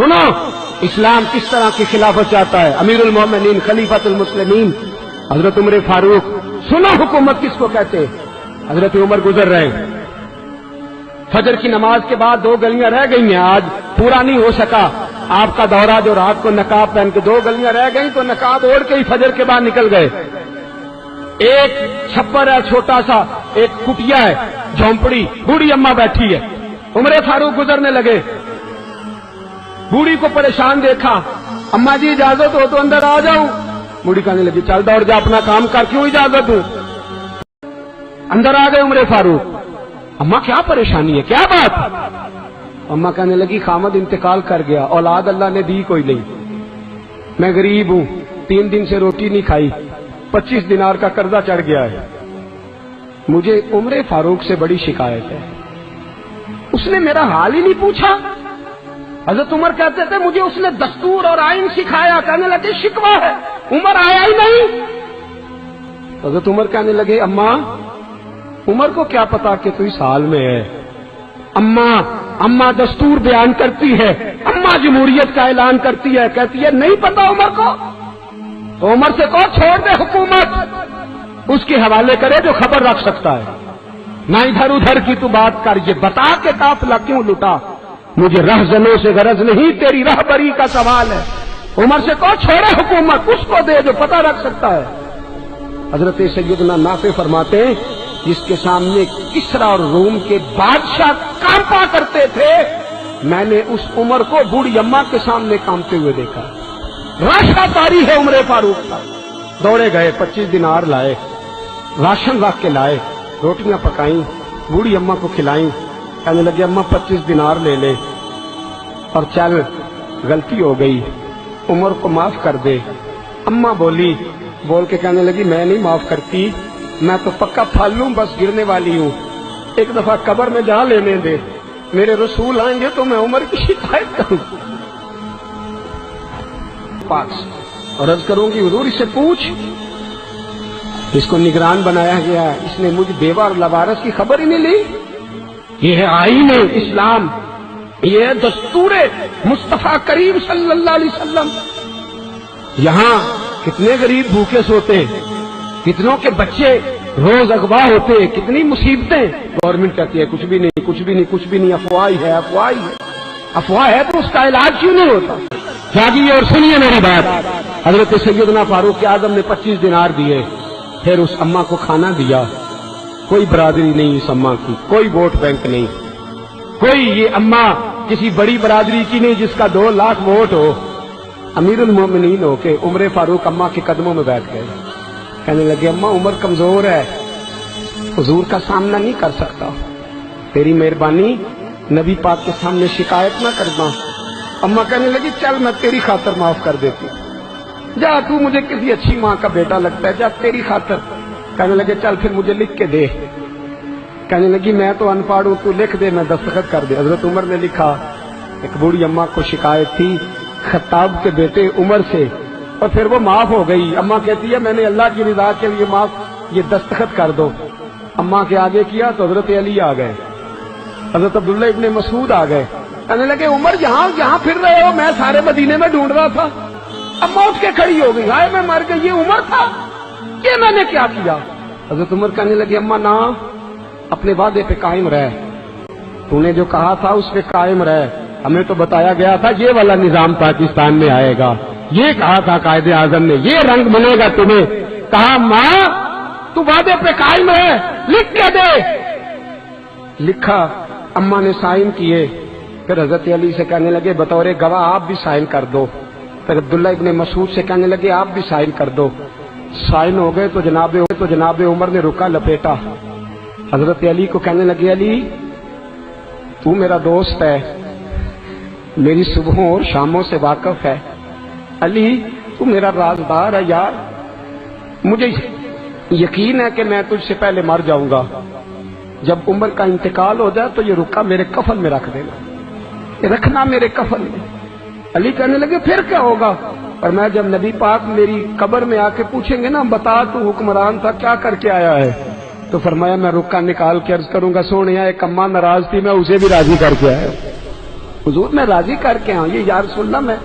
سنو اسلام کس طرح کی خلافت چاہتا ہے. امیر المومنین خلیفۃ المسلمین حضرت عمر فاروق. سنو حکومت کس کو کہتے. حضرت عمر گزر رہے ہیں, فجر کی نماز کے بعد 2 گلیاں رہ گئی ہیں, آج پورا نہیں ہو سکا آپ کا دورہ جو رات کو نقاب پہن کے 2 گلیاں رہ گئی تو نقاب اوڑھ کے ہی فجر کے بعد نکل گئے. ایک چھپر ہے چھوٹا سا, ایک کٹیا ہے جھونپڑی, بوڑھی اماں بیٹھی ہے. عمر فاروق گزرنے لگے, بوڑھی کو پریشان دیکھا, اماں جی اجازت ہو تو اندر آ جاؤں. بوڑھی کہنے لگی چل دوڑ جا اپنا کام کر, کیوں اجازت دوں. اندر آ گئے عمر فاروق. اماں کیا پریشانی ہے, کیا بات. اماں کہنے لگی خامد انتقال کر گیا, اولاد اللہ نے دی کوئی نہیں, میں غریب ہوں, 3 دن سے روٹی نہیں کھائی, 25 دینار کا قرضہ چڑھ گیا ہے, مجھے عمر فاروق سے بڑی شکایت ہے. اس نے میرا حال ہی نہیں پوچھا. حضرت عمر کہتے تھے مجھے اس نے دستور اور آئین سکھایا. کہنے لگے شکوہ ہے, عمر آیا ہی نہیں. حضرت عمر کہنے لگے اماں عمر کو کیا پتا کہ تو اس حال میں ہے. اماں دستور بیان کرتی ہے, اماں جمہوریت کا اعلان کرتی ہے, کہتی ہے نہیں پتا عمر کو. تو عمر سے کہو چھوڑ دے حکومت, اس کے حوالے کرے جو خبر رکھ سکتا ہے. نہ ادھر ادھر کی تو بات کر, یہ بتا کہ قافلہ کیوں لٹا. مجھے رہزنوں سے غرض نہیں, تیری رہبری کا سوال ہے. عمر سے کہو چھوڑے حکومت, اس کو دے جو پتہ رکھ سکتا ہے. حضرت سیدنا نافع فرماتے ہیں جس کے سامنے کسرا اور روم کے بادشاہ کانپا کرتے تھے, میں نے اس عمر کو بوڑھی اماں کے سامنے کانپتے ہوئے دیکھا. راشا تاری ہے عمر فاروق کا. دوڑے گئے, 25 دینار لائے, راشن رکھ کے لائے, روٹیاں پکائیں, بوڑھی اماں کو کھلائیں. کہنے لگے اماں 25 دینار لے لے اور چل, غلطی ہو گئی, عمر کو معاف کر دے. اماں بولی, بول کے کہنے لگی میں نہیں معاف کرتی, میں تو پکا پھل ہوں, بس گرنے والی ہوں. ایک دفعہ قبر میں جا لینے دے, میرے رسول آئیں گے تو میں عمر کی شکایت کروں پاک اور عرض کروں گی حضور اس سے پوچھ. اس کو نگران بنایا گیا, اس نے مجھ بیوہ اور لوارث کی خبر ہی نہیں لی. یہ ہے آئین اسلام, یہ ہے دستور مصطفیٰ کریم صلی اللہ علیہ وسلم. یہاں کتنے غریب بھوکے سوتے ہیں, کتنوں کے بچے روز اغوا ہوتے ہیں, کتنی مصیبتیں. گورنمنٹ کہتی ہے کچھ بھی نہیں, کچھ بھی نہیں, کچھ بھی نہیں, افواہ ہے, افواہ ہے. افواہ ہے تو اس کا علاج کیوں نہیں ہوتا. جاگیے اور سنیے میری بات. حضرت سیدنا فاروق اعظم نے 25 دینار دیے, پھر اس اماں کو کھانا دیا. کوئی برادری نہیں اس اماں کی, کوئی ووٹ بینک نہیں, کوئی یہ اماں کسی بڑی برادری کی نہیں جس کا 2 لاکھ ووٹ ہو. امیر المومنین ہو کے عمر فاروق اماں کے قدموں میں بیٹھ گئے. کہنے لگے اماں عمر کمزور ہے, حضور کا سامنا نہیں کر سکتا, تیری مہربانی نبی پاک کے سامنے شکایت نہ کرنا. اماں کہنے لگی چل میں تیری خاطر معاف کر دیتی ہوں, جا تو مجھے کسی اچھی ماں کا بیٹا لگتا ہے, جا تیری خاطر. کہنے لگے چل پھر مجھے لکھ کے دے. کہنے لگی میں تو ان پڑھ ہوں, تو لکھ دے میں دستخط کر دے. حضرت عمر نے لکھا. ایک بوڑھی اماں کو شکایت تھی خطاب کے بیٹے عمر سے, اور پھر وہ معاف ہو گئی. اماں کہتی ہے میں نے اللہ کی رضا کے لیے معاف, یہ دستخط کر دو. اماں کے آگے کیا تو حضرت علی آ گئے, حضرت عبداللہ ابن مسعود آ گئے. کہنے لگے عمر یہاں پھر رہے ہو, میں سارے مدینے میں ڈھونڈ رہا تھا. اماں اٹھ کے کھڑی ہو گئی, ہائے میں مر گئی, یہ عمر تھا, یہ میں نے کیا کیا. حضرت عمر کہنے لگے اماں نہ, اپنے وعدے پہ قائم رہ, تو نے جو کہا تھا اس پہ قائم رہ. ہمیں تو بتایا گیا تھا یہ والا نظام پاکستان میں آئے گا, یہ کہا تھا قائد اعظم نے, یہ رنگ ملے گا تمہیں. کہا ماں تو وعدے پہ قائم ہے, لکھ کے دے. لکھا, اماں نے سائن کیے. پھر حضرت علی سے کہنے لگے بطور گواہ آپ بھی سائن کر دو. پھر عبداللہ ابن مسعود سے کہنے لگے آپ بھی سائن کر دو. سائن ہو گئے تو جناب عمر نے رکا لپیٹا. حضرت علی کو کہنے لگے علی تو میرا دوست ہے, میری صبحوں اور شاموں سے واقف ہے. علی تو میرا رازدار ہے یار, مجھے یقین ہے کہ میں تجھ سے پہلے مر جاؤں گا. جب عمر کا انتقال ہو جائے تو یہ رکا میرے کفن میں رکھ دینا, رکھنا میرے کفن میں. علی کہنے لگے پھر کیا ہوگا. اور میں جب نبی پاک میری قبر میں آ کے پوچھیں گے نا بتا تو حکمران تھا کیا کر کے آیا ہے, تو فرمایا میں رکا نکال کے عرض کروں گا سونے ایک اماں ناراض تھی میں اسے بھی راضی کر کے آیا. حضور میں راضی کر کے آؤں، یہ یا رسول اللہ میں